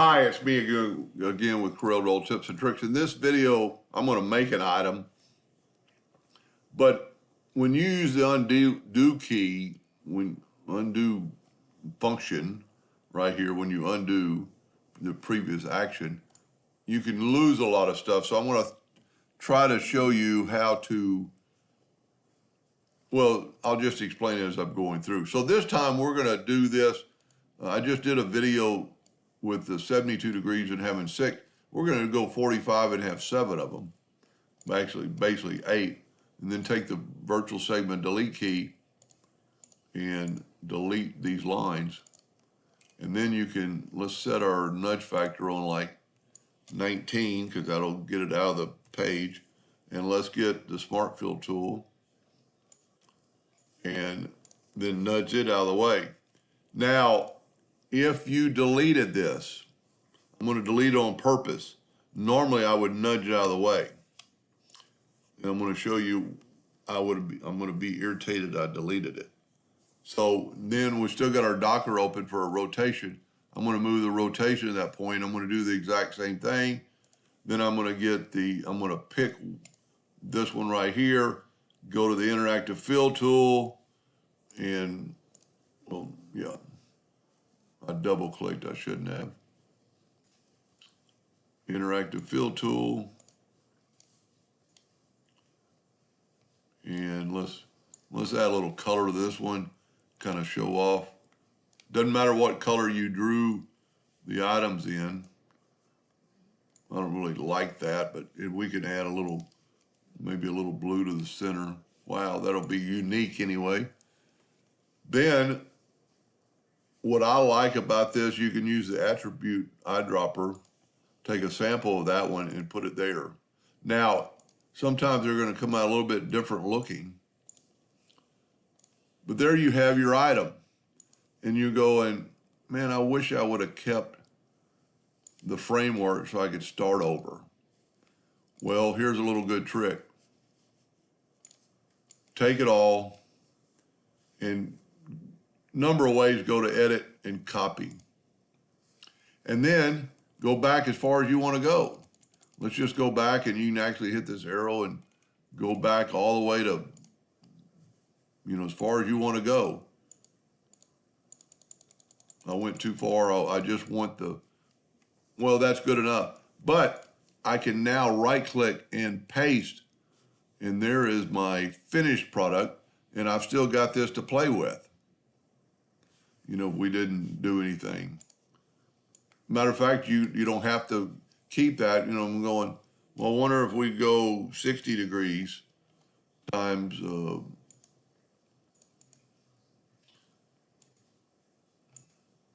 Hi, it's me again with CorelDraw tips and tricks. In this video, I'm going to make an item, but when you use the undo key, undo function right here, when you undo the previous action, you can lose a lot of stuff. So I'm going to try to show you how to, well, I'll just explain it as I'm going through. So this time we're going to do this. I just did a video with the 72 degrees and having 6. We're going to go 45 and have 7 of them. Actually, basically 8. And then take the virtual segment delete key and delete these lines. And then you can, let's set our nudge factor on like 19 because that'll get it out of the page. And let's get the Smart Fill tool and then nudge it out of the way. Now, if you deleted this, I'm going to delete it on purpose. Normally, I would nudge it out of the way. And I'm going to show you, I'm going to be irritated I deleted it. So then we still got our Docker open for a rotation. I'm going to move the rotation at that point. I'm going to do the exact same thing. Then I'm going to pick this one right here, go to the interactive fill tool, and, well, yeah. I double clicked, I shouldn't have. Interactive fill tool. And let's add a little color to this one, kind of show off. Doesn't matter what color you drew the items in. I don't really like that, but we can add a little, maybe a little blue to the center. Wow, that'll be unique anyway. Then, what I like about this, you can use the attribute eyedropper, take a sample of that one and put it there. Now, sometimes they're going to come out a little bit different looking. But there you have your item. And you go and, man, I wish I would have kept the framework so I could start over. Well, here's a little good trick. Take it all and number of ways, go to edit and copy. And then go back as far as you want to go. Let's just go back and you can actually hit this arrow and go back all the way to, as far as you want to go. I went too far. I just want well, that's good enough. But I can now right click and paste. And there is my finished product. And I've still got this to play with. If we didn't do anything. Matter of fact, you don't have to keep that. I'm going, well, I wonder if we go 60 degrees times, you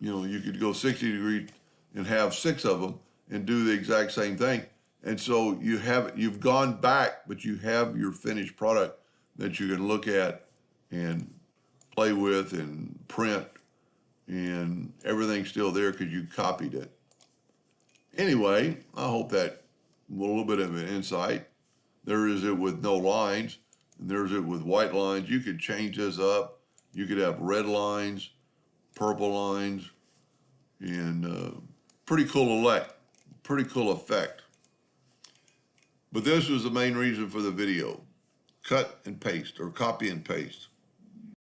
could go 60 degrees and have 6 of them and do the exact same thing. And so you've gone back, but you have your finished product that you can look at and play with and print. And everything's still there because you copied it. Anyway, I hope that a little bit of an insight. There is it with no lines, and there's it with white lines. You could change this up. You could have red lines, purple lines, and pretty cool effect. But this was the main reason for the video. Cut and paste, or copy and paste.